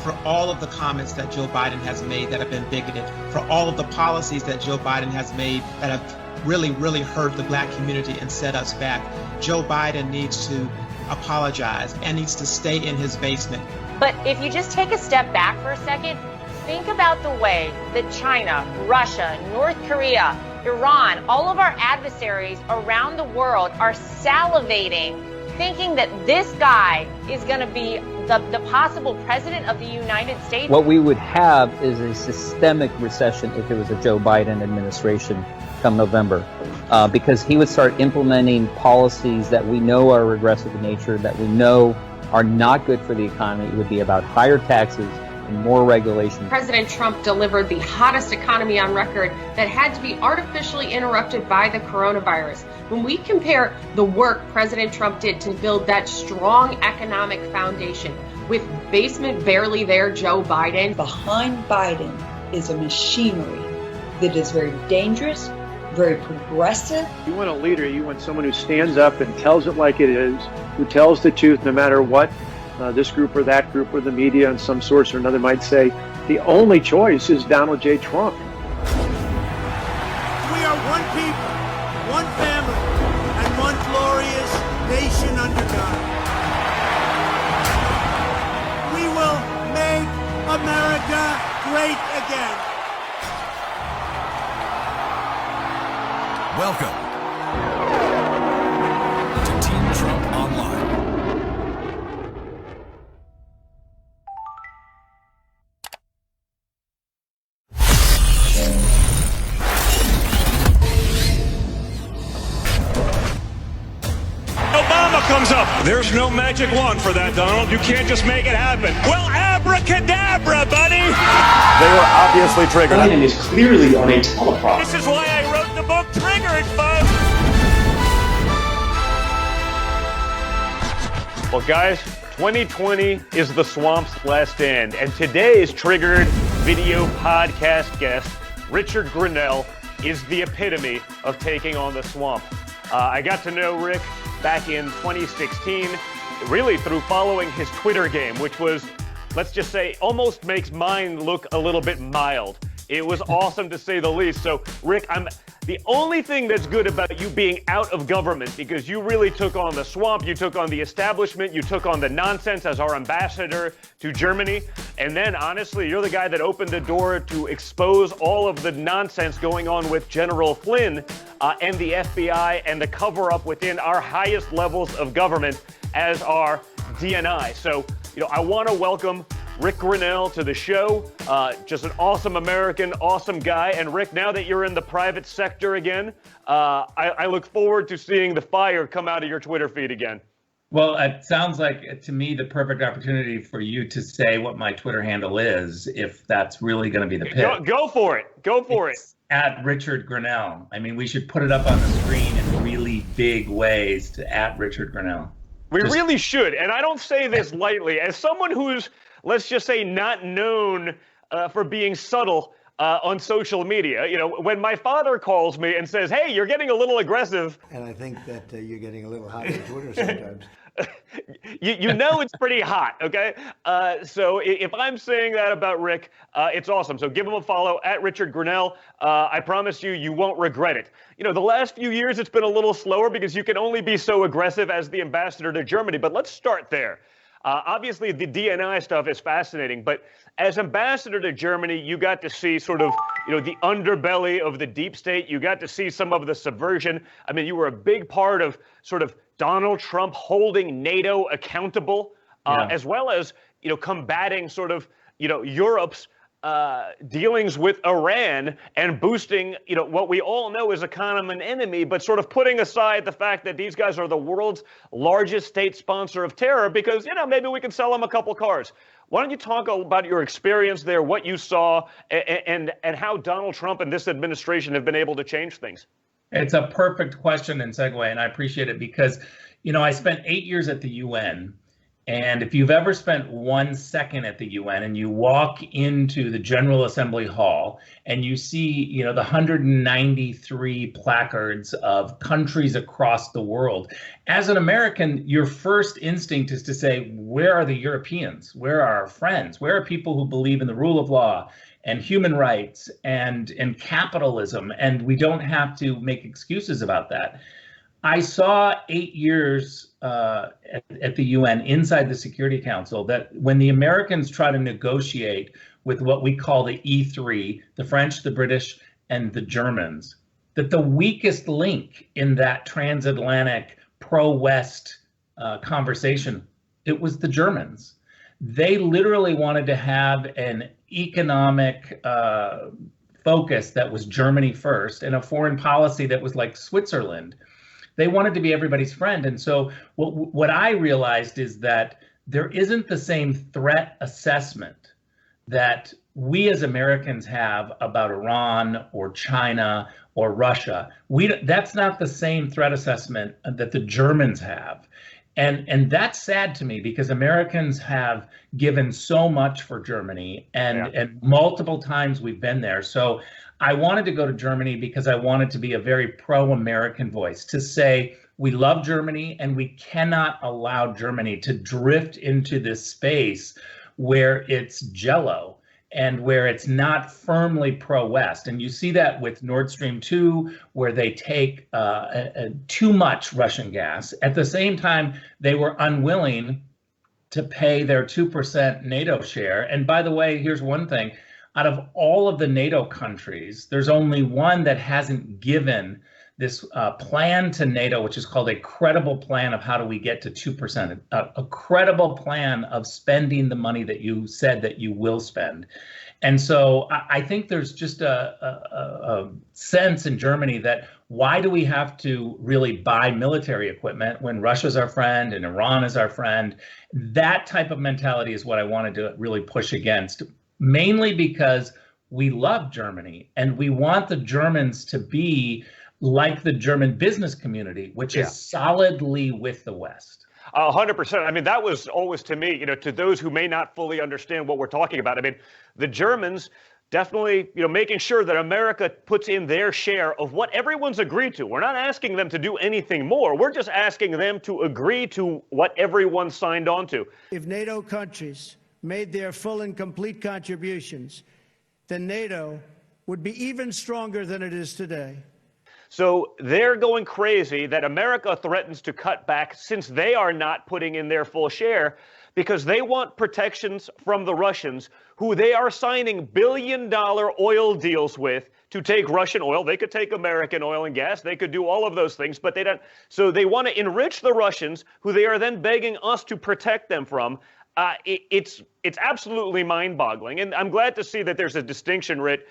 for all of the comments that Joe Biden has made that have been bigoted, for all of the policies that Joe Biden has made that have really, really hurt the Black community and set us back. Joe Biden needs to apologize and needs to stay in his basement. But if you just take a step back for a second, think about the way that China, Russia, North Korea, Iran, all of our adversaries around the world are salivating, thinking that this guy is going to be the possible president of the United States. What we would have is a systemic recession if it was a Joe Biden administration come November, because he would start implementing policies that we know are regressive in nature, that we know are not good for the economy. It would be about higher taxes and more regulation. President Trump delivered the hottest economy on record that had to be artificially interrupted by the coronavirus. When we compare the work President Trump did to build that strong economic foundation with basement barely there Joe Biden. Behind Biden is a machinery that is very dangerous, very progressive. You want a leader, you want someone who stands up and tells it like it is, who tells the truth no matter what this group or that group or the media and some source or another might say. The only choice is Donald J. Trump. We are one people, one family, and one glorious nation under God. We will make America great again. Welcome to Team Trump Online. Obama comes up. There's no magic wand for that, Donald. You can't just make it happen. Well, abracadabra, buddy. They were obviously triggered. Biden is clearly on a teleprompter. This is why I wrote the book Triggered, folks. Well, guys, 2020 is the swamp's last end, and today's Triggered video podcast guest, Richard Grenell, is the epitome of taking on the swamp. I got to know Rick back in 2016, really through following his Twitter game, which was, let's just say, almost makes mine look a little bit mild. It was awesome to say the least. So, Rick, the only thing that's good about you being out of government, because you really took on the swamp, you took on the establishment, you took on the nonsense as our ambassador to Germany, and then, honestly, you're the guy that opened the door to expose all of the nonsense going on with General Flynn and the FBI and the cover-up within our highest levels of government as our DNI. So, I want to welcome Rick Grenell to the show. Just an awesome American, awesome guy. And Rick, now that you're in the private sector again, I look forward to seeing the fire come out of your Twitter feed again. Well, it sounds like, to me, the perfect opportunity for you to say what my Twitter handle is, if that's really going to be the pick. Go for it. Go for it. At Richard Grenell. I mean, we should put it up on the screen in really big ways to at Richard Grenell. We really should. And I don't say this lightly. As someone who's, let's just say, not known for being subtle on social media. When my father calls me and says, hey, you're getting a little aggressive. And I think that you're getting a little hot on Twitter sometimes. you know it's pretty hot, okay? So if I'm saying that about Rick, it's awesome. So give him a follow at Richard Grenell. I promise you won't regret it. The last few years it's been a little slower because you can only be so aggressive as the ambassador to Germany. But let's start there. Obviously, the DNI stuff is fascinating, but as ambassador to Germany, you got to see sort of, the underbelly of the deep state. You got to see some of the subversion. I mean, you were a big part of sort of Donald Trump holding NATO accountable, as well as, combating sort of, Europe's dealings with Iran and boosting, what we all know is a common enemy, but sort of putting aside the fact that these guys are the world's largest state sponsor of terror because, maybe we can sell them a couple cars. Why don't you talk about your experience there, what you saw, and how Donald Trump and this administration have been able to change things? It's a perfect question and segue, and I appreciate it because, I spent 8 years at the UN. And if you've ever spent 1 second at the UN and you walk into the General Assembly Hall and you see, the 193 placards of countries across the world, as an American, your first instinct is to say, where are the Europeans? Where are our friends? Where are people who believe in the rule of law and human rights and capitalism? And we don't have to make excuses about that. I saw 8 years at the UN inside the Security Council that when the Americans try to negotiate with what we call the E3, the French, the British, and the Germans, that the weakest link in that transatlantic pro-West conversation, it was the Germans. They literally wanted to have an economic focus that was Germany first and a foreign policy that was like Switzerland. They wanted to be everybody's friend. And so what I realized is that there isn't the same threat assessment that we as Americans have about Iran or China or Russia. That's not the same threat assessment that the Germans have. And that's sad to me because Americans have given so much for Germany and multiple times we've been there. So I wanted to go to Germany because I wanted to be a very pro-American voice to say we love Germany and we cannot allow Germany to drift into this space where it's jello and where it's not firmly pro-West. And you see that with Nord Stream 2, where they take too much Russian gas. At the same time, they were unwilling to pay their 2% NATO share. And by the way, here's one thing. Out of all of the NATO countries, there's only one that hasn't given this plan to NATO, which is called a credible plan of how do we get to 2%, a credible plan of spending the money that you said that you will spend. And so I think there's just a sense in Germany that why do we have to really buy military equipment when Russia's our friend and Iran is our friend? That type of mentality is what I wanted to really push against, mainly because we love Germany and we want the Germans to be like the German business community, which is solidly with the West. 100%. I mean, that was always to me, to those who may not fully understand what we're talking about. I mean, the Germans definitely, making sure that America puts in their share of what everyone's agreed to. We're not asking them to do anything more. We're just asking them to agree to what everyone signed on to. If NATO countries made their full and complete contributions, then NATO would be even stronger than it is today. So they're going crazy that America threatens to cut back since they are not putting in their full share because they want protections from the Russians, who they are signing billion-dollar oil deals with to take Russian oil. They could take American oil and gas. They could do all of those things, but they don't. So they want to enrich the Russians, who they are then begging us to protect them from. It's absolutely mind-boggling. And I'm glad to see that there's a distinction, Rit,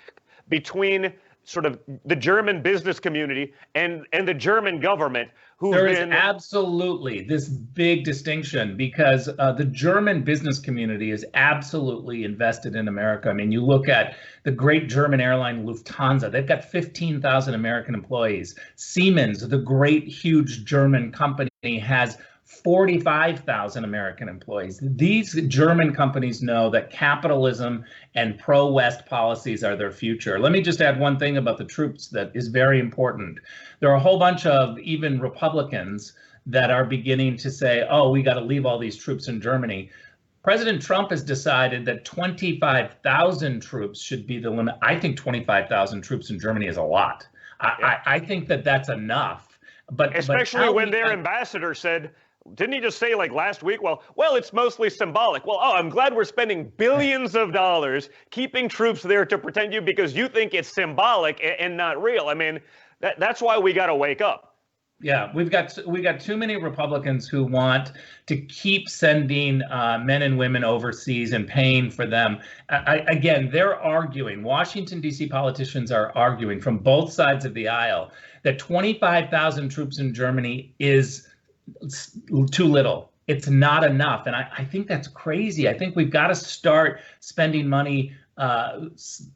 between sort of the German business community and the German government. There is absolutely this big distinction because the German business community is absolutely invested in America. I mean, you look at the great German airline Lufthansa, they've got 15,000 American employees. Siemens, the great, huge German company, has 45,000 American employees. These German companies know that capitalism and pro-West policies are their future. Let me just add one thing about the troops that is very important. There are a whole bunch of even Republicans that are beginning to say, oh, we got to leave all these troops in Germany. President Trump has decided that 25,000 troops should be the limit. I think 25,000 troops in Germany is a lot. I think that that's enough. But especially when their ambassador said, didn't he just say like last week, well, it's mostly symbolic. Well, I'm glad we're spending billions of dollars keeping troops there to protect you because you think it's symbolic and not real. I mean, that's why we got to wake up. Yeah, we got too many Republicans who want to keep sending men and women overseas and paying for them. Again, they're arguing, Washington, D.C. politicians are arguing from both sides of the aisle that 25,000 troops in Germany is too little. It's not enough. And I think that's crazy. I think we've got to start spending money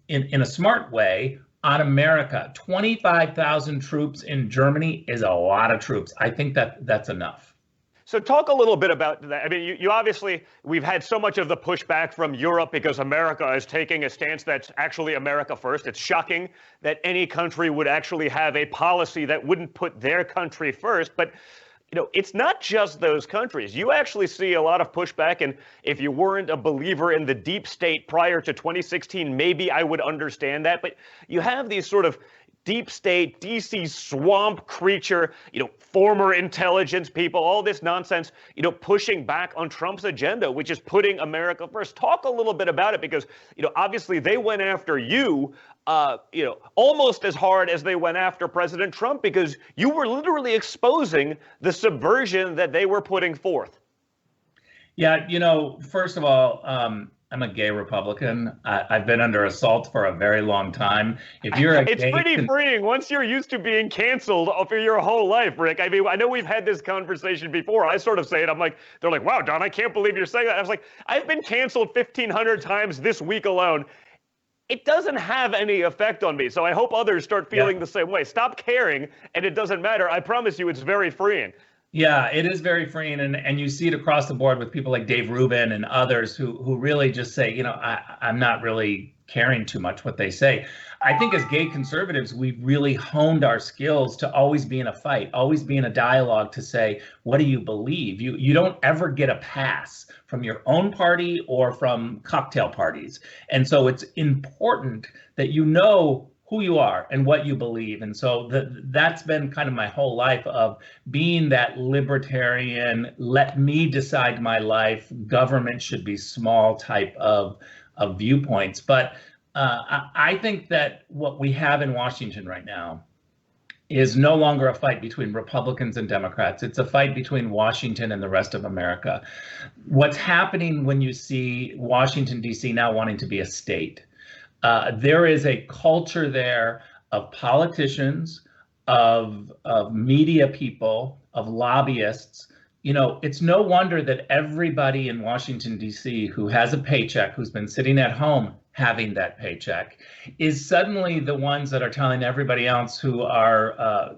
in a smart way on America. 25,000 troops in Germany is a lot of troops. I think that's enough. So talk a little bit about that. I mean, you obviously, we've had so much of the pushback from Europe because America is taking a stance that's actually America first. It's shocking that any country would actually have a policy that wouldn't put their country first. But it's not just those countries. You actually see a lot of pushback, and if you weren't a believer in the deep state prior to 2016, maybe I would understand that. But you have these sort of deep state, DC swamp creature, former intelligence people, all this nonsense, pushing back on Trump's agenda, which is putting America first. Talk a little bit about it, because, obviously they went after you, almost as hard as they went after President Trump, because you were literally exposing the subversion that they were putting forth. Yeah, first of all, I'm a gay Republican. I've been under assault for a very long time. If you're it's pretty freeing once you're used to being canceled for your whole life, Rick. I mean, I know we've had this conversation before. I sort of say it. I'm like, they're like, wow, Don, I can't believe you're saying that. I was like, I've been canceled 1,500 times this week alone. It doesn't have any effect on me. So I hope others start feeling the same way. Stop caring, and it doesn't matter. I promise you, it's very freeing. Yeah, it is very freeing, and you see it across the board with people like Dave Rubin and others who really just say, I'm not really caring too much what they say. I think as gay conservatives, we've really honed our skills to always be in a fight, always be in a dialogue to say, what do you believe? You don't ever get a pass from your own party or from cocktail parties. And so it's important that you know who you are and what you believe. And so that's been kind of my whole life, of being that libertarian, let me decide my life, government should be small type of viewpoints. But I think that what we have in Washington right now is no longer a fight between Republicans and Democrats. It's a fight between Washington and the rest of America. What's happening when you see Washington, D.C. now wanting to be a state? There is a culture there of politicians, of media people, of lobbyists. It's no wonder that everybody in Washington, D.C. who has a paycheck, who's been sitting at home having that paycheck, is suddenly the ones that are telling everybody else who are,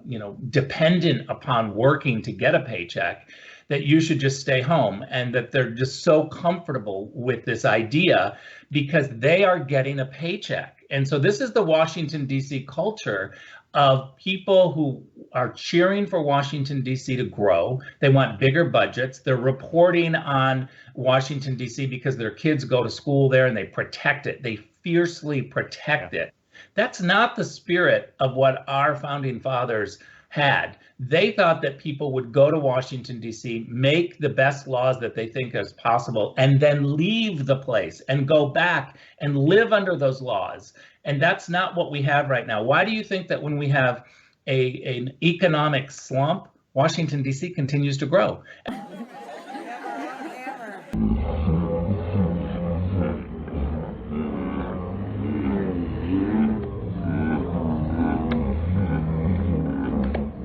dependent upon working to get a paycheck, that you should just stay home, and that they're just so comfortable with this idea because they are getting a paycheck. And so this is the Washington, D.C. culture of people who are cheering for Washington, D.C. to grow. They want bigger budgets. They're reporting on Washington, D.C. because their kids go to school there and they protect it. They fiercely protect it. That's not the spirit of what our founding fathers had. They thought that people would go to Washington, D.C., make the best laws that they think is possible, and then leave the place and go back and live under those laws. And that's not what we have right now. Why do you think that when we have an economic slump, Washington, D.C. continues to grow?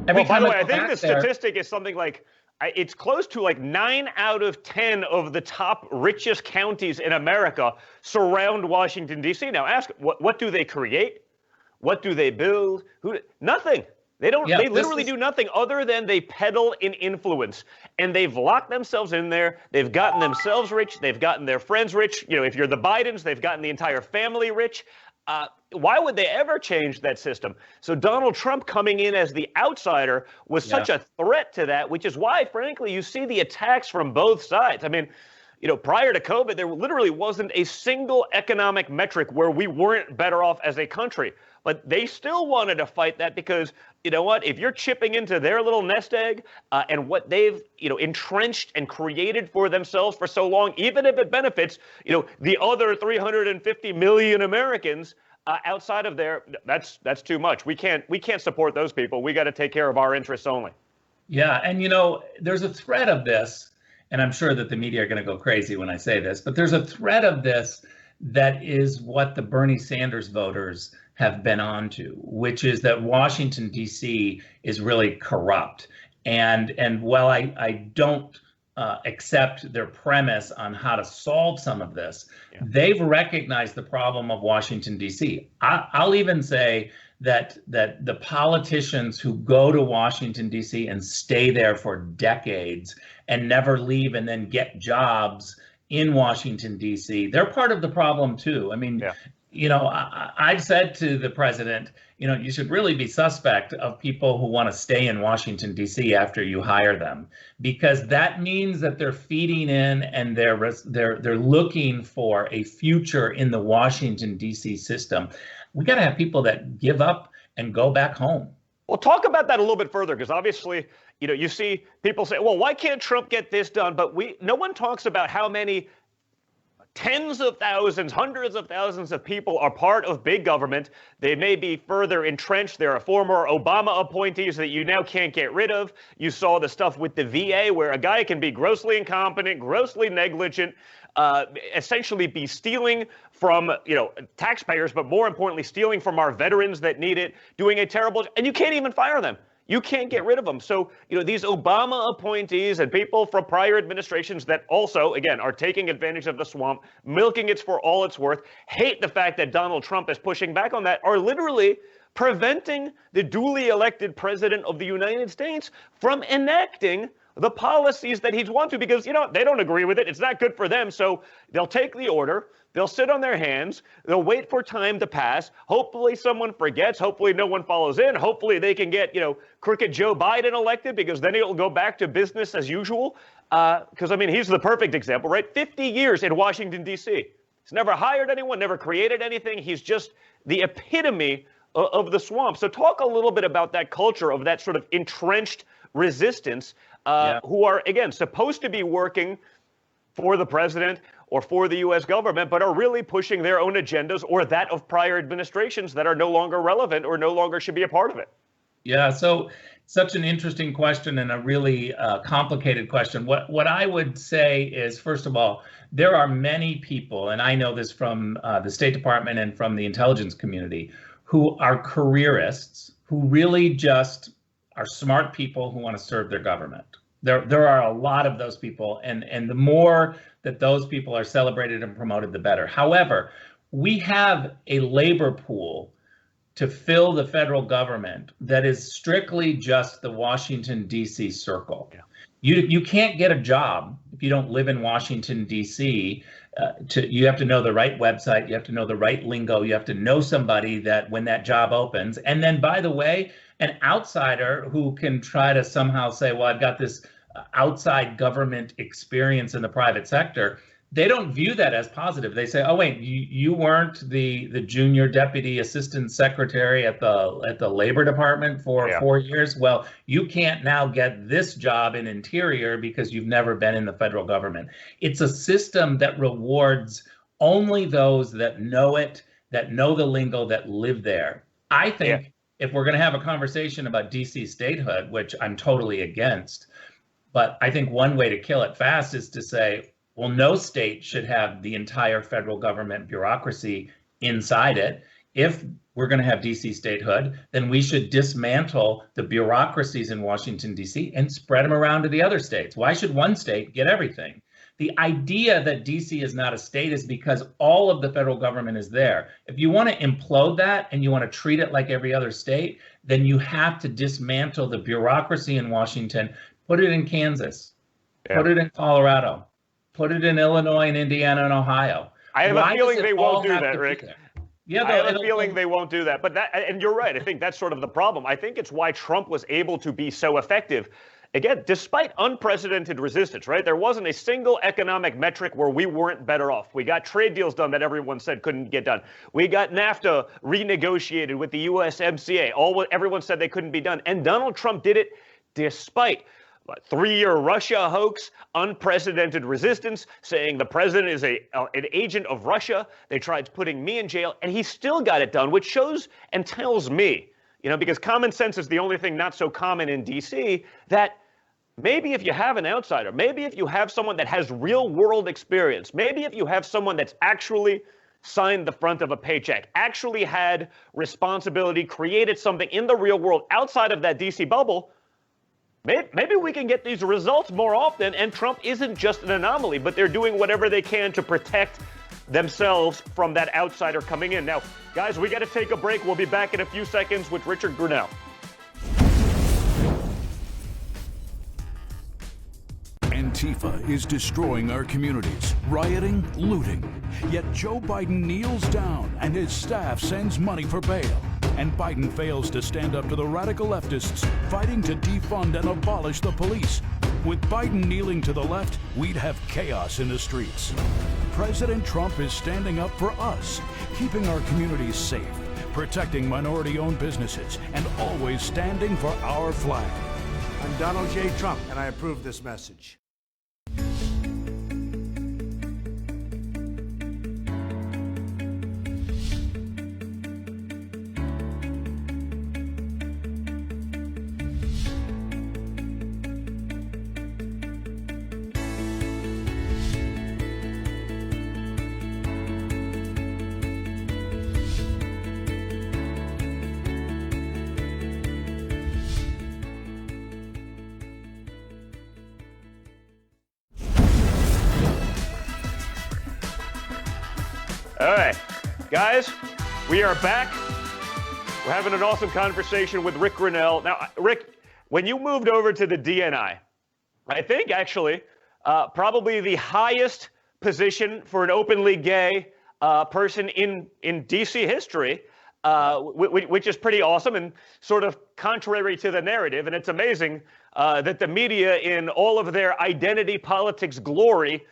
Well, by the way, I think the statistic is something like, it's close to like 9 out of 10 of the top richest counties in America surround Washington, D.C. Now ask, what do they create? What do they build? Nothing. They don't. Yeah, they literally do nothing other than they peddle in influence, and they've locked themselves in there. They've gotten themselves rich. They've gotten their friends rich. If you're the Bidens, they've gotten the entire family rich. Why would they ever change that system? So Donald Trump coming in as the outsider was such a threat to that, which is why, frankly, you see the attacks from both sides. I mean, prior to COVID, there literally wasn't a single economic metric where we weren't better off as a country. But they still wanted to fight that because, you know what, if you're chipping into their little nest egg and what they've, entrenched and created for themselves for so long, even if it benefits, the other 350 million Americans outside of there, that's too much. We can't support those people. We got to take care of our interests only. Yeah. And, there's a thread of this, and I'm sure that the media are going to go crazy when I say this, but there's a thread of this that is what the Bernie Sanders voters have been onto, which is that Washington, D.C. is really corrupt. And while I don't accept their premise on how to solve some of this, they've recognized the problem of Washington, D.C. I'll even say that the politicians who go to Washington, D.C. and stay there for decades and never leave and then get jobs in Washington, D.C. They're part of the problem, too. I mean, I've said to the president, you should really be suspect of people who want to stay in Washington, D.C. after you hire them, because that means that they're feeding in and they're looking for a future in the Washington, D.C. system. We got to have people that give up and go back home. Well, talk about that a little bit further, because obviously, you see people say, well, why can't Trump get this done? But no one talks about how many tens of thousands, hundreds of thousands of people are part of big government. They may be further entrenched. There are former Obama appointees that you now can't get rid of. You saw the stuff with the VA where a guy can be grossly incompetent, grossly negligent, essentially be stealing from, taxpayers, but more importantly, stealing from our veterans that need it, doing a terrible, and you can't even fire them. You can't get rid of them. So, these Obama appointees and people from prior administrations that also, again, are taking advantage of the swamp, milking it for all it's worth, hate the fact that Donald Trump is pushing back on that, are literally preventing the duly elected president of the United States from enacting the policies that he'd want to, because, they don't agree with it. It's not good for them. So they'll take the order. They'll sit on their hands. They'll wait for time to pass. Hopefully someone forgets. Hopefully no one follows in. Hopefully they can get, crooked Joe Biden elected, because then it'll go back to business as usual. Because, he's the perfect example, right? 50 years in Washington, D.C. He's never hired anyone, never created anything. He's just the epitome of the swamp. So talk a little bit about that culture of that sort of entrenched resistance, who are, again, supposed to be working for the president or for the U.S. government, but are really pushing their own agendas or that of prior administrations that are no longer relevant or no longer should be a part of it. Yeah, so such an interesting question and a really complicated question. What I would say is, first of all, there are many people, and I know this from the State Department and from the intelligence community, who are careerists, who really just are smart people who want to serve their government. There are a lot of those people, and the more that those people are celebrated and promoted, the better. However, we have a labor pool to fill the federal government that is strictly just the Washington, D.C. circle. Yeah. You can't get a job if you don't live in Washington, D.C. You have to know the right website, you have to know the right lingo, you have to know somebody that when that job opens. And then, by the way, an outsider who can try to somehow say, well, I've got this outside government experience in the private sector, they don't view that as positive. They say, oh, wait, you weren't the junior deputy assistant secretary at the Labor Department for 4 years? Well, you can't now get this job in Interior because you've never been in the federal government. It's a system that rewards only those that know it, that know the lingo, that live there. I think if we're going to have a conversation about DC statehood, which I'm totally against, but I think one way to kill it fast is to say, well, no state should have the entire federal government bureaucracy inside it. If we're going to have DC statehood, then we should dismantle the bureaucracies in Washington, D.C. and spread them around to the other states. Why should one state get everything? The idea that D.C. is not a state is because all of the federal government is there. If you want to implode that and you want to treat it like every other state, then you have to dismantle the bureaucracy in Washington, put it in Kansas, put it in Colorado, put it in Illinois and Indiana and Ohio. I have a feeling they won't do that, Rick. Yeah, I have a feeling they won't do that. But and you're right. I think that's sort of the problem. I think it's why Trump was able to be so effective. Again, despite unprecedented resistance, right? There wasn't a single economic metric where we weren't better off. We got trade deals done that everyone said couldn't get done. We got NAFTA renegotiated with the USMCA. Everyone said they couldn't be done. And Donald Trump did it despite 3-year Russia hoax, unprecedented resistance, saying the president is an agent of Russia. They tried putting me in jail, and he still got it done, which shows and tells me, because common sense is the only thing not so common in D.C., that maybe if you have an outsider, maybe if you have someone that has real world experience, maybe if you have someone that's actually signed the front of a paycheck, actually had responsibility, created something in the real world outside of that D.C. bubble, maybe we can get these results more often, and Trump isn't just an anomaly, but they're doing whatever they can to protect themselves from that outsider coming in. Now, guys, we got to take a break. We'll be back in a few seconds with Richard Grenell. Antifa is destroying our communities, rioting, looting. Yet Joe Biden kneels down and his staff sends money for bail. And Biden fails to stand up to the radical leftists fighting to defund and abolish the police. With Biden kneeling to the left, we'd have chaos in the streets. President Trump is standing up for us, keeping our communities safe, protecting minority-owned businesses, and always standing for our flag. I'm Donald J. Trump, and I approve this message. All right, guys, we are back. We're having an awesome conversation with Rick Grenell. Now, Rick, when you moved over to the DNI, I think actually probably the highest position for an openly gay person in DC history, which is pretty awesome and sort of contrary to the narrative. And it's amazing that the media, in all of their identity politics glory,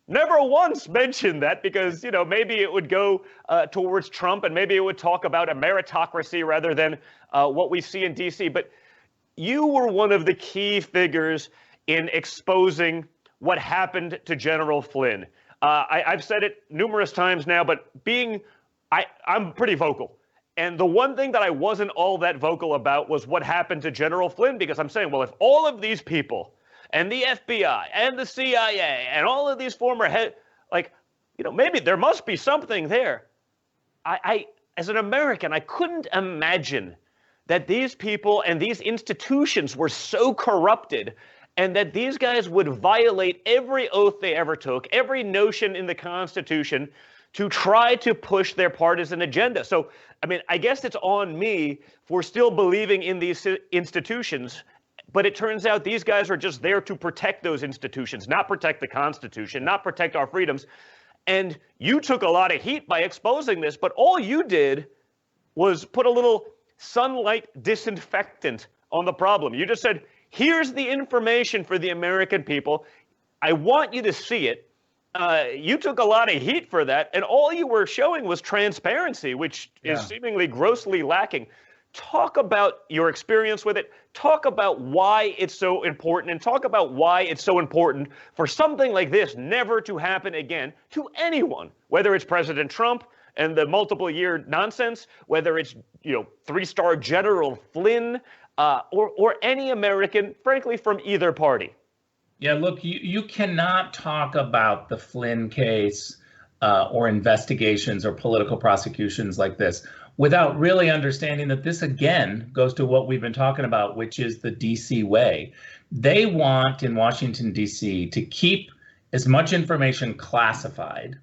never once mentioned that, because, you know, maybe it would go towards Trump and maybe it would talk about a meritocracy rather than what we see in D.C. But you were one of the key figures in exposing what happened to General Flynn. I've said it numerous times now, but I'm pretty vocal. And the one thing that I wasn't all that vocal about was what happened to General Flynn, because I'm saying, well, if all of these people and the FBI and the CIA and all of these former head, like, you know, maybe there must be something there. I as an American, I couldn't imagine that these people and these institutions were so corrupted, and that these guys would violate every oath they ever took, every notion in the Constitution, to try to push their partisan agenda. So, I mean, I guess it's on me for still believing in these institutions. But it turns out these guys are just there to protect those institutions, not protect the Constitution, not protect our freedoms. And you took a lot of heat by exposing this, but all you did was put a little sunlight disinfectant on the problem. You just said, here's the information for the American people. I want you to see it. You took a lot of heat for that, and all you were showing was transparency, which is seemingly grossly lacking. Talk about your experience with it. Talk about why it's so important, and talk about why it's so important for something like this never to happen again to anyone, whether it's President Trump and the multiple-year nonsense, whether it's, you know, three-star General Flynn, or any American, frankly, from either party. Yeah, look, you cannot talk about the Flynn case or investigations or political prosecutions like this without really understanding that this, again, goes to what we've been talking about, which is the DC way. They want, in Washington, DC, to keep as much information classified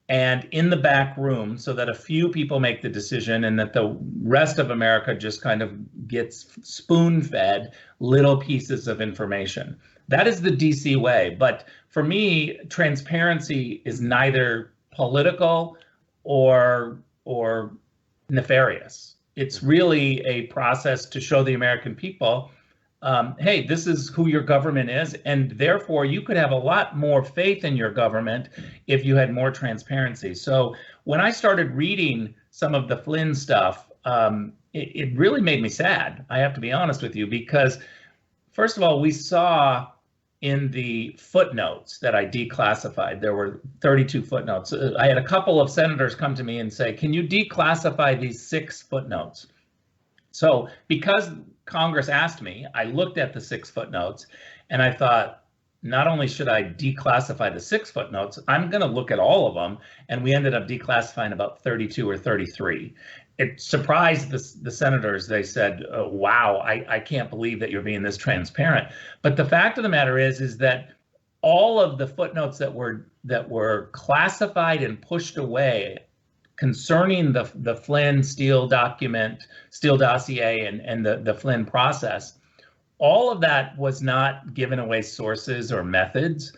and in the back room so that a few people make the decision and that the rest of America just kind of gets spoon-fed little pieces of information. That is the DC way. But for me, transparency is neither political or nefarious. It's really a process to show the American people, hey, this is who your government is, and therefore you could have a lot more faith in your government if you had more transparency. So when I started reading some of the Flynn stuff, it really made me sad, I have to be honest with you, because first of all, we saw in the footnotes that I declassified, there were 32 footnotes. I had a couple of senators come to me and say, can you declassify these 6 footnotes? So because Congress asked me, I looked at the 6 footnotes and I thought, not only should I declassify the 6 footnotes, I'm going to look at all of them. And we ended up declassifying about 32 or 33. It surprised the senators. They said, oh, wow, I can't believe that you're being this transparent. But the fact of the matter is that all of the footnotes that were classified and pushed away concerning the Flynn Steele document, Steele dossier, and the Flynn process all of that was not giving away sources or methods.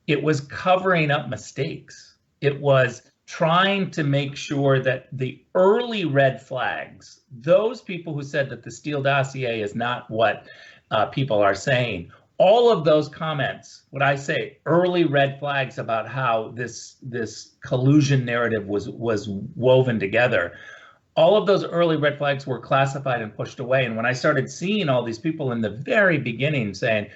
It was covering up mistakes. It was trying to make sure that the early red flags, those people who said that the Steele dossier is not what people are saying, all of those comments, what I say, early red flags about how this collusion narrative was woven together, all of those early red flags were classified and pushed away. And when I started seeing all these people in the very beginning saying,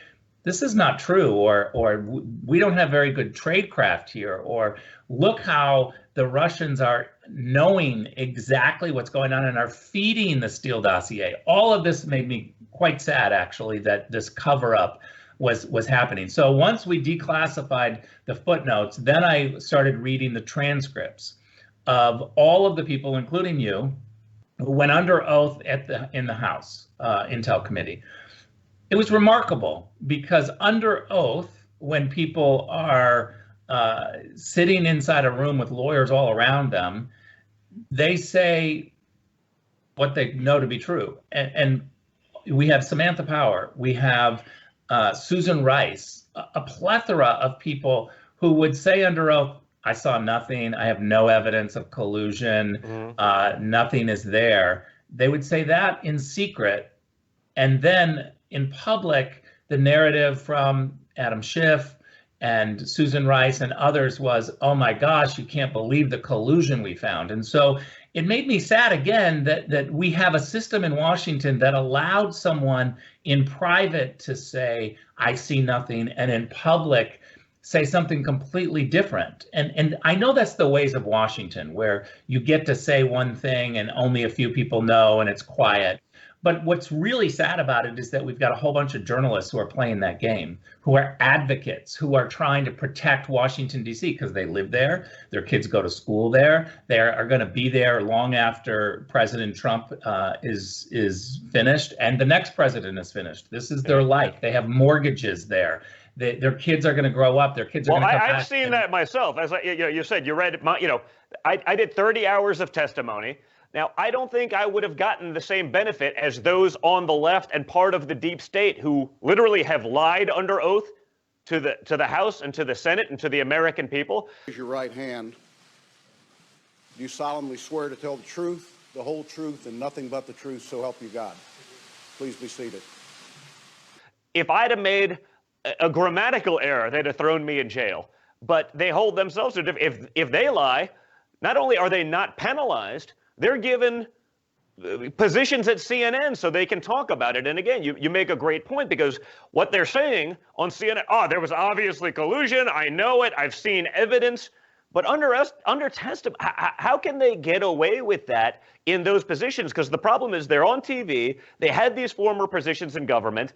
this is not true, or we don't have very good tradecraft here, or look how the Russians are knowing exactly what's going on and are feeding the Steele dossier. All of this made me quite sad, actually, that this cover-up was happening. So once we declassified the footnotes, then I started reading the transcripts of all of the people, including you, who went under oath in the House Intel Committee. It was remarkable because under oath, when people are sitting inside a room with lawyers all around them, they say what they know to be true. And we have Samantha Power, we have Susan Rice, a plethora of people who would say under oath, I saw nothing, I have no evidence of collusion, nothing is there. They would say that in secret, and then in public, the narrative from Adam Schiff and Susan Rice and others was, oh my gosh, you can't believe the collusion we found. And so it made me sad again that we have a system in Washington that allowed someone in private to say, I see nothing, and in public say something completely different. And I know that's the ways of Washington, where you get to say one thing and only a few people know and it's quiet. But what's really sad about it is that we've got a whole bunch of journalists who are playing that game, who are advocates, who are trying to protect Washington, D.C., because they live there, their kids go to school there, they are going to be there long after President Trump is finished and the next president is finished. This is their life. They have mortgages there. Their kids are going to grow up. Their kids are going to come back. I've seen that myself. As you said, you read, I did 30 hours of testimony. Now, I don't think I would have gotten the same benefit as those on the left and part of the deep state who literally have lied under oath to the House and to the Senate and to the American people. Raise your right hand. Do you solemnly swear to tell the truth, the whole truth, and nothing but the truth, so help you God? Please be seated. If I'd have made a grammatical error, they'd have thrown me in jail. But they hold themselves to, if they lie, not only are they not penalized, they're given positions at CNN so they can talk about it. And again, you make a great point, because what they're saying on CNN, there was obviously collusion. I know it. I've seen evidence. But under testimony, how can they get away with that in those positions? Because the problem is they're on TV. They had these former positions in government.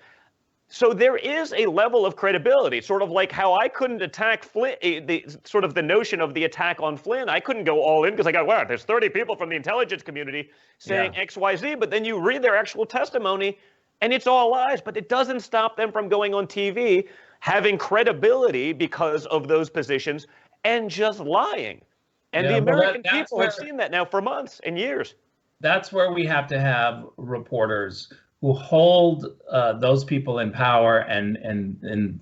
So there is a level of credibility, sort of like how I couldn't attack Flynn, the notion of the attack on Flynn. I couldn't go all in because I got, wow, there's 30 people from the intelligence community saying X, Y, Z, but then you read their actual testimony and it's all lies, but it doesn't stop them from going on TV, having credibility because of those positions and just lying. And the American people have seen that now for months and years. That's where we have to have reporters who hold those people in power and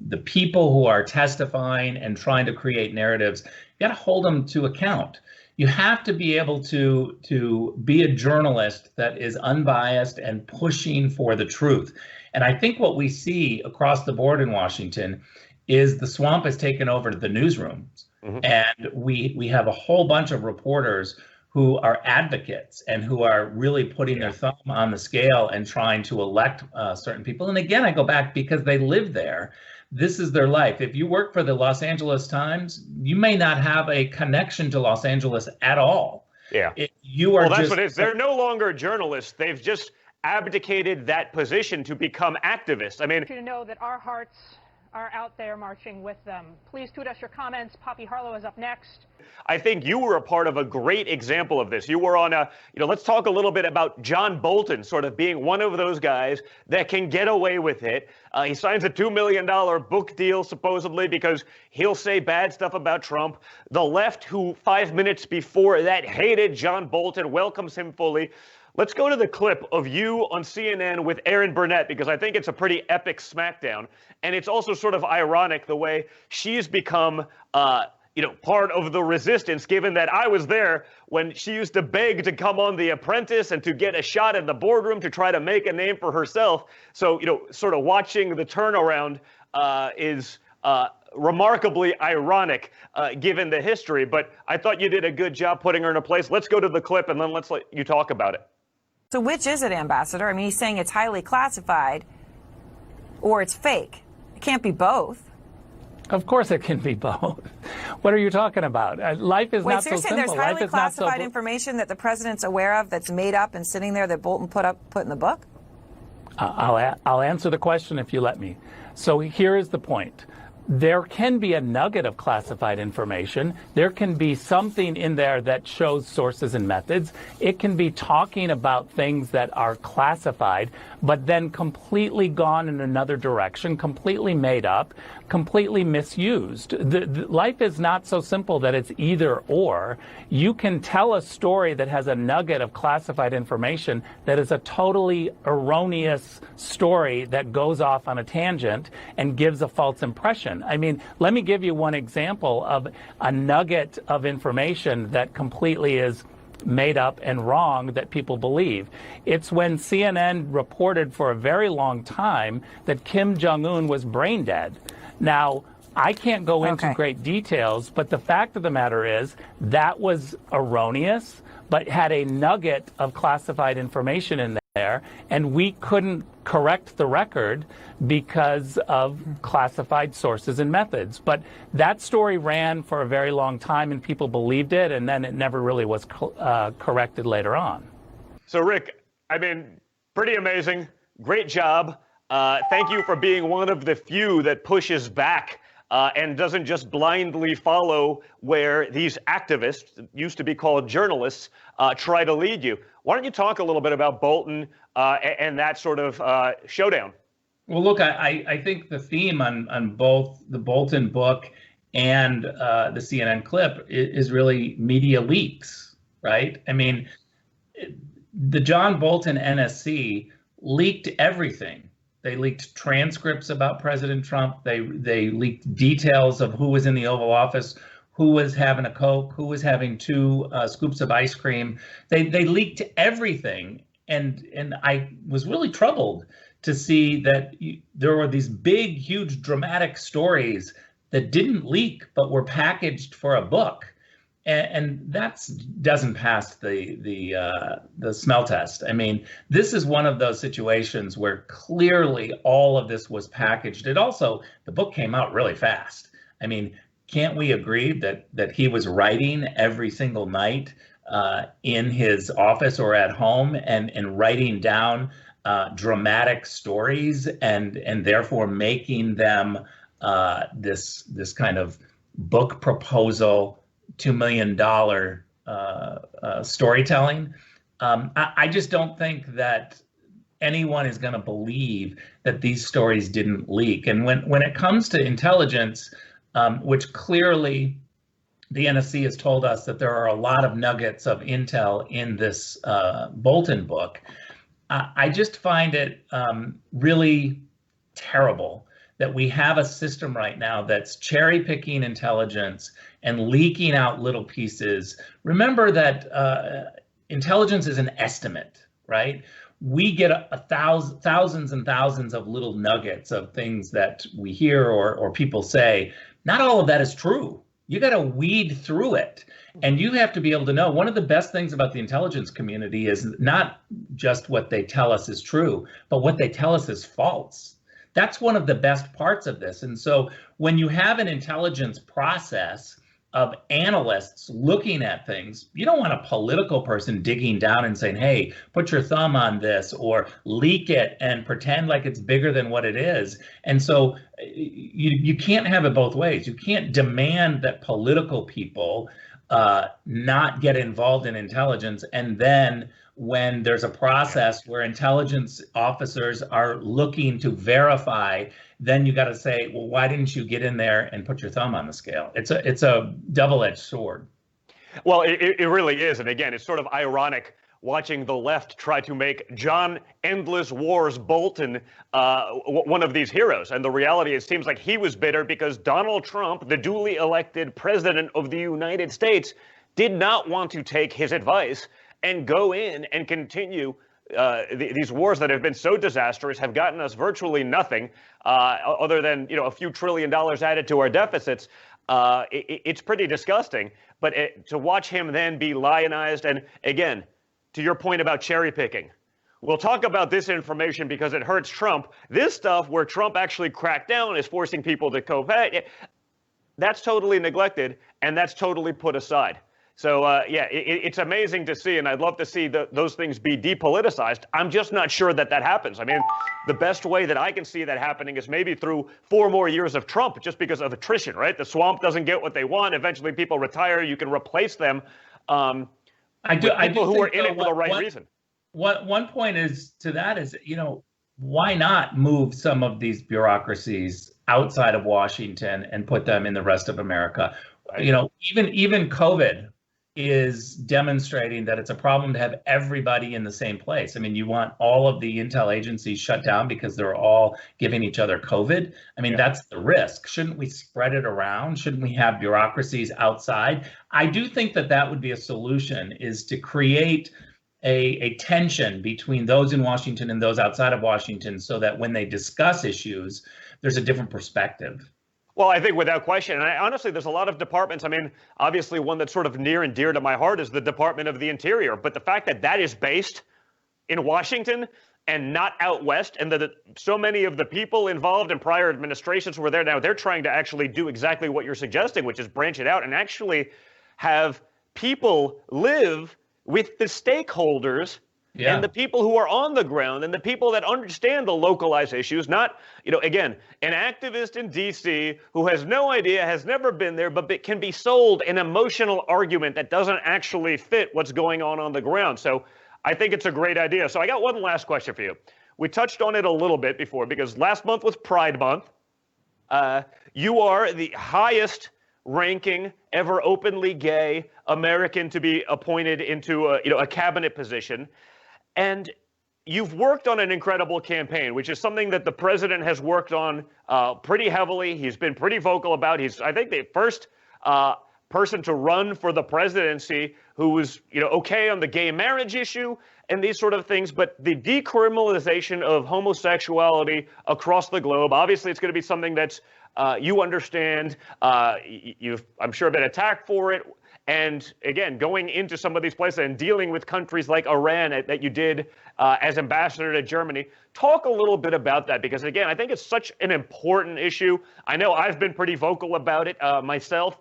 the people who are testifying and trying to create narratives. You got to hold them to account. You have to be able to be a journalist that is unbiased and pushing for the truth. And I think what we see across the board in Washington is the swamp has taken over the newsrooms. Mm-hmm. And we have a whole bunch of reporters who are advocates and who are really putting their thumb on the scale and trying to elect certain people. And again, I go back because they live there. This is their life. If you work for the Los Angeles Times, you may not have a connection to Los Angeles at all. Yeah. That's what it is. They're no longer journalists. They've just abdicated that position to become activists. I mean, you to know that our hearts are out there marching with them. Please tweet us your comments. Poppy Harlow is up next. I think you were a part of a great example of this. You were on let's talk a little bit about John Bolton sort of being one of those guys that can get away with it. He signs a $2 million book deal, supposedly, because he'll say bad stuff about Trump. The left, who 5 minutes before that hated John Bolton, welcomes him fully. Let's go to the clip of you on CNN with Erin Burnett, because I think it's a pretty epic smackdown. And it's also sort of ironic the way she's become, part of the resistance, given that I was there when she used to beg to come on The Apprentice and to get a shot in the boardroom to try to make a name for herself. So, sort of watching the turnaround is remarkably ironic given the history. But I thought you did a good job putting her in a place. Let's go to the clip and then let's let you talk about it. So which is it, Ambassador? I mean, he's saying it's highly classified or it's fake. It can't be both. Of course it can be both. What are you talking about? Life is not so simple. Wait, so you're saying there's highly classified information that the president's aware of that's made up and sitting there that Bolton put in the book? I'll answer the question if you let me. So here is the point. There can be a nugget of classified information. There can be something in there that shows sources and methods. It can be talking about things that are classified, but then completely gone in another direction, completely made up, completely misused. Life is not so simple that it's either or. You can tell a story that has a nugget of classified information that is a totally erroneous story that goes off on a tangent and gives a false impression. I mean, let me give you one example of a nugget of information that completely is made up and wrong that people believe. It's when CNN reported for a very long time that Kim Jong-un was brain dead. Now, I can't go into great details, but the fact of the matter is that was erroneous, but had a nugget of classified information in there, and we couldn't correct the record because of classified sources and methods. But that story ran for a very long time, and people believed it, and then it never really was corrected later on. So, Rick, I mean, pretty amazing. Great job. Thank you for being one of the few that pushes back and doesn't just blindly follow where these activists, used to be called journalists, try to lead you. Why don't you talk a little bit about Bolton and that sort of showdown? Well, look, I think the theme on both the Bolton book and the CNN clip is really media leaks, right? I mean, the John Bolton NSC leaked everything. They leaked transcripts about President Trump. They leaked details of who was in the Oval Office, who was having a Coke, who was having 2 scoops of ice cream. They leaked everything. And I was really troubled to see that there were these big, huge, dramatic stories that didn't leak, but were packaged for a book. And that doesn't pass the smell test. I mean, this is one of those situations where clearly all of this was packaged. The book came out really fast. I mean, can't we agree that he was writing every single night in his office or at home and writing down dramatic stories and therefore making them this kind of book proposal, $2 million storytelling? I just don't think that anyone is going to believe that these stories didn't leak. And when it comes to intelligence, which clearly the NSC has told us that there are a lot of nuggets of intel in this Bolton book, I just find it really terrible that we have a system right now that's cherry picking intelligence and leaking out little pieces. Remember that intelligence is an estimate, right? We get thousands and thousands of little nuggets of things that we hear or people say. Not all of that is true. You got to weed through it. And you have to be able to know, one of the best things about the intelligence community is not just what they tell us is true, but what they tell us is false. That's one of the best parts of this. And so when you have an intelligence process of analysts looking at things, you don't want a political person digging down and saying, hey, put your thumb on this, or leak it and pretend like it's bigger than what it is. And so you can't have it both ways. You can't demand that political people not get involved in intelligence, and then when there's a process where intelligence officers are looking to verify, then you got to say, well, why didn't you get in there and put your thumb on the scale? It's a double-edged sword. Well, it really is. And again, it's sort of ironic watching the left try to make John Endless Wars Bolton one of these heroes. And the reality, it seems like he was bitter because Donald Trump, the duly elected president of the United States, did not want to take his advice and go in and continue these wars that have been so disastrous, have gotten us virtually nothing other than a few $1 trillion added to our deficits. It's pretty disgusting. But to watch him then be lionized, and again, to your point about cherry picking, we'll talk about this information because it hurts Trump. This stuff where Trump actually cracked down is forcing people to co-pay. That's totally neglected, and that's totally put aside. So, yeah, it's amazing to see, and I'd love to see those things be depoliticized. I'm just not sure that happens. I mean, the best way that I can see that happening is maybe through 4 more years of Trump, just because of attrition, right? The swamp doesn't get what they want. Eventually, people retire. You can replace them. People who are in it for the right reason. One point is why not move some of these bureaucracies outside of Washington and put them in the rest of America? Right. Even COVID is demonstrating that it's a problem to have everybody in the same place. I mean, you want all of the intel agencies shut down because they're all giving each other COVID. I mean, that's the risk. Shouldn't we spread it around? Shouldn't we have bureaucracies outside? I do think that would be a solution, is to create a tension between those in Washington and those outside of Washington, so that when they discuss issues, there's a different perspective. Well, I think without question, and honestly, there's a lot of departments. I mean, obviously, one that's sort of near and dear to my heart is the Department of the Interior. But the fact that is based in Washington and not out west, and that so many of the people involved in prior administrations were there now, they're trying to actually do exactly what you're suggesting, which is branch it out and actually have people live with the stakeholders. Yeah. And the people who are on the ground and the people that understand the localized issues, not, again, an activist in D.C. who has no idea, has never been there, but can be sold an emotional argument that doesn't actually fit what's going on the ground. So I think it's a great idea. So I got one last question for you. We touched on it a little bit before because last month was Pride Month. You are the highest ranking ever openly gay American to be appointed into a cabinet position. And you've worked on an incredible campaign, which is something that the president has worked on pretty heavily. He's been pretty vocal about. He's, I think, the first person to run for the presidency who was, okay on the gay marriage issue and these sort of things. But the decriminalization of homosexuality across the globe, obviously, it's going to be something that's you understand. You've, I'm sure, been attacked for it. And again, going into some of these places and dealing with countries like Iran that you did as ambassador to Germany, talk a little bit about that, because again, I think it's such an important issue. I know I've been pretty vocal about it myself.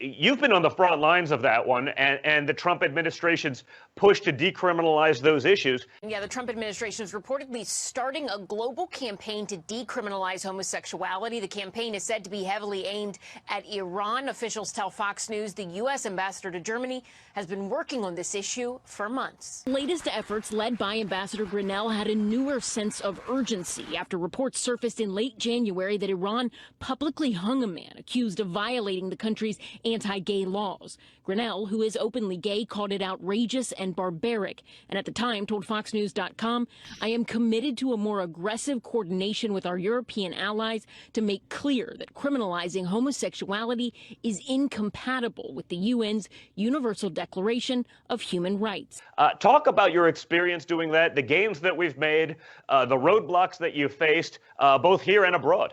You've been on the front lines of that one, and the Trump administration's push to decriminalize those issues. Yeah, the Trump administration is reportedly starting a global campaign to decriminalize homosexuality. The campaign is said to be heavily aimed at Iran. Officials tell Fox News the U.S. ambassador to Germany has been working on this issue for months. Latest efforts led by Ambassador Grenell had a newer sense of urgency after reports surfaced in late January that Iran publicly hung a man accused of violating the country's anti-gay laws. Grenell, who is openly gay, called it outrageous and barbaric, and at the time told FoxNews.com, "I am committed to a more aggressive coordination with our European allies to make clear that criminalizing homosexuality is incompatible with the UN's Universal Declaration of Human Rights." Talk about your experience doing that, the gains that we've made, the roadblocks that you've faced, both here and abroad.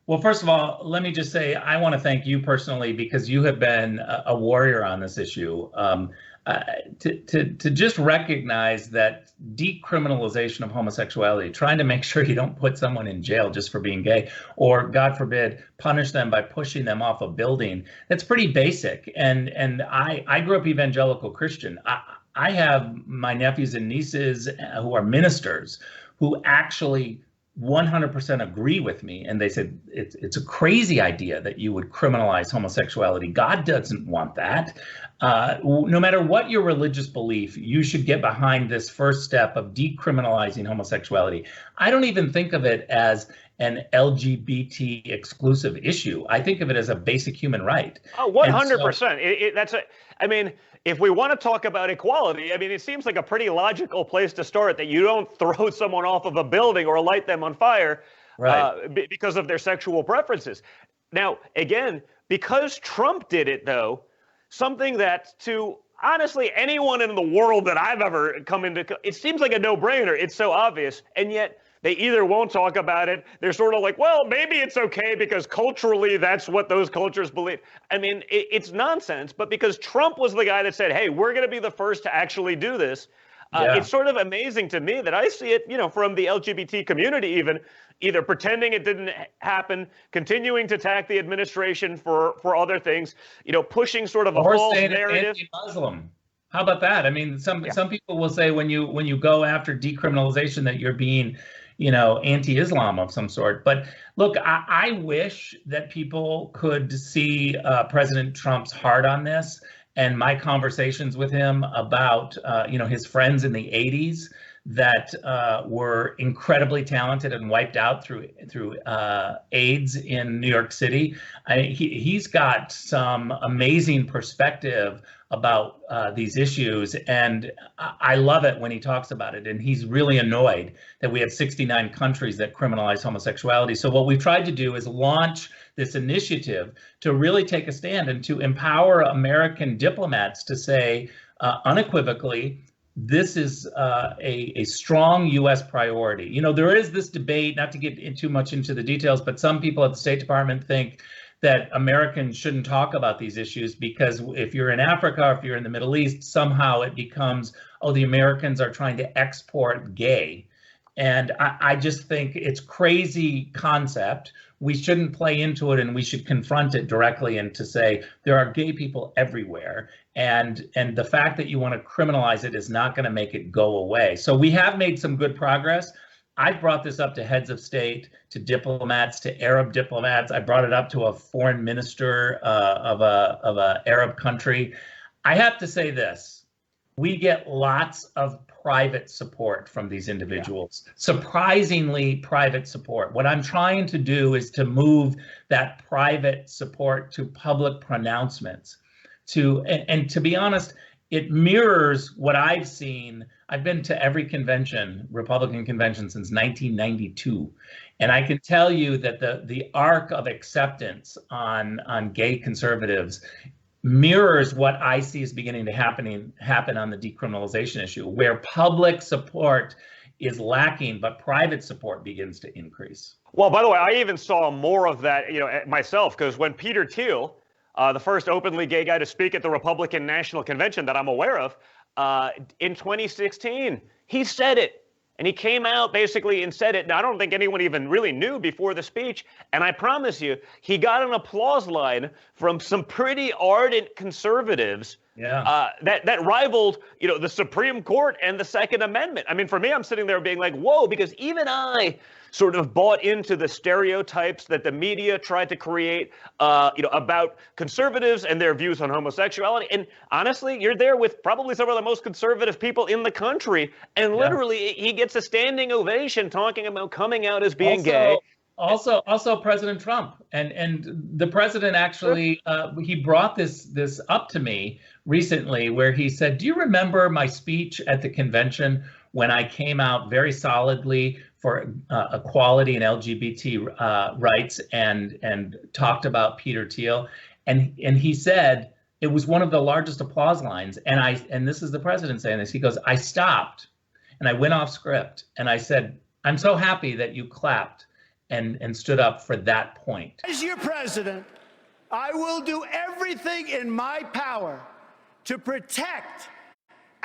Well, first of all, let me just say I want to thank you personally, because you have been a warrior on this issue. To just recognize that decriminalization of homosexuality, trying to make sure you don't put someone in jail just for being gay, or God forbid, punish them by pushing them off a building, that's pretty basic. And I grew up evangelical Christian. I have my nephews and nieces who are ministers who actually 100% agree with me, and they said it's a crazy idea that you would criminalize homosexuality. God doesn't want that. No matter what your religious belief, you should get behind this first step of decriminalizing homosexuality. I don't even think of it as an LGBT exclusive issue. I think of it as a basic human right. Oh, 100%. I mean, if we want to talk about equality, I mean, it seems like a pretty logical place to start, that you don't throw someone off of a building or light them on fire because of their sexual preferences. Now, again, because Trump did it, though, something that to honestly anyone in the world that I've ever come into, it seems like a no-brainer. It's so obvious. And yet they either won't talk about it. They're sort of like, well, maybe it's okay because culturally that's what those cultures believe. I mean, it's nonsense. But because Trump was the guy that said, hey, we're going to be the first to actually do this, it's sort of amazing to me that I see it, from the LGBT community even, either pretending it didn't happen, continuing to attack the administration for other things, pushing sort of a false narrative. Anti-Muslim. How about that? I mean, some people will say when you go after decriminalization that you're being, anti-Islam of some sort. But look, I wish that people could see President Trump's heart on this, and my conversations with him about, his friends in the 80s that were incredibly talented and wiped out through AIDS in New York City. He's got some amazing perspective about these issues, and I love it when he talks about it. And he's really annoyed that we have 69 countries that criminalize homosexuality. So what we've tried to do is launch this initiative to really take a stand and to empower American diplomats to say unequivocally, this is a strong U.S. priority. There is this debate, not to get too much into the details, but some people at the State Department think that Americans shouldn't talk about these issues because if you're in Africa, or if you're in the Middle East, somehow it becomes, oh, the Americans are trying to export gay. And I just think it's crazy concept. We shouldn't play into it, and we should confront it directly and to say there are gay people everywhere. And the fact that you want to criminalize it is not going to make it go away. So we have made some good progress. I brought this up to heads of state, to diplomats, to Arab diplomats. I brought it up to a foreign minister of a Arab country. I have to say this. We get lots of private support from these individuals, surprisingly private support. What I'm trying to do is to move that private support to public pronouncements. And to be honest, it mirrors what I've seen. I've been to every convention, Republican convention, since 1992. And I can tell you that the arc of acceptance on gay conservatives mirrors what I see is beginning to happen on the decriminalization issue, where public support is lacking, but private support begins to increase. Well, by the way, I even saw more of that, myself, because when Peter Thiel, the first openly gay guy to speak at the Republican National Convention that I'm aware of, in 2016, he said it. And he came out basically and said it. Now, I don't think anyone even really knew before the speech. And I promise you, he got an applause line from some pretty ardent conservatives that rivaled, the Supreme Court and the Second Amendment. I mean, for me, I'm sitting there being like, whoa, because even I sort of bought into the stereotypes that the media tried to create, about conservatives and their views on homosexuality. And honestly, you're there with probably some of the most conservative people in the country. And literally, he gets a standing ovation talking about coming out as being gay. Also President Trump, and the president actually he brought this up to me recently, where he said, "Do you remember my speech at the convention when I came out very solidly for equality and LGBT rights and talked about Peter Thiel?" And he said it was one of the largest applause lines. And this is the president saying this. He goes, "I stopped and I went off script and I said, I'm so happy that you clapped and stood up for that point." As your president, I will do everything in my power to protect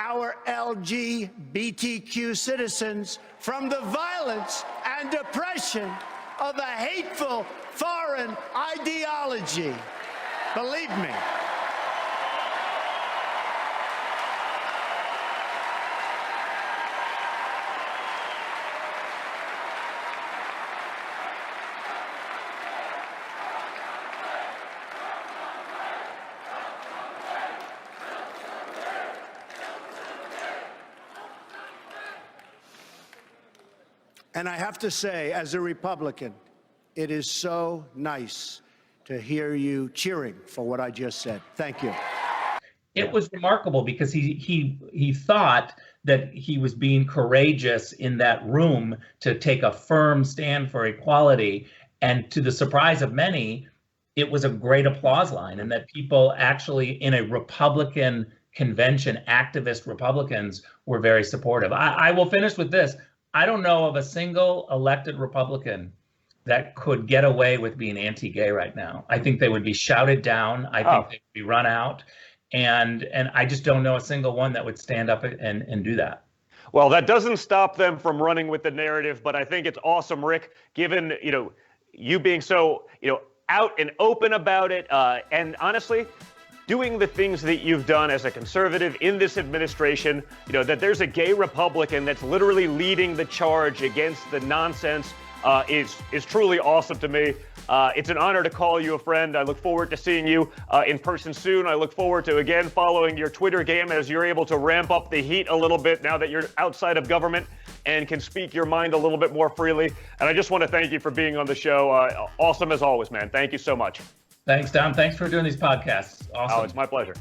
our LGBTQ citizens from the violence and oppression of a hateful foreign ideology. Believe me. And I have to say, as a Republican, it is so nice to hear you cheering for what I just said. Thank you. It was remarkable because he thought that he was being courageous in that room to take a firm stand for equality. And to the surprise of many, it was a great applause line, and that people actually in a Republican convention, activist Republicans, were very supportive. I will finish with this. I don't know of a single elected Republican that could get away with being anti-gay right now. I think they would be shouted down. I think they would be run out. And I just don't know a single one that would stand up and do that. Well, that doesn't stop them from running with the narrative, but I think it's awesome, Rick, given, you being so, out and open about it. And honestly, doing the things that you've done as a conservative in this administration, that there's a gay Republican that's literally leading the charge against the nonsense is truly awesome to me. It's an honor to call you a friend. I look forward to seeing you in person soon. I look forward to, again, following your Twitter game as you're able to ramp up the heat a little bit now that you're outside of government and can speak your mind a little bit more freely. And I just want to thank you for being on the show. Awesome as always, man. Thank you so much. Thanks, Dom. Thanks for doing these podcasts. Awesome. Oh, it's my pleasure.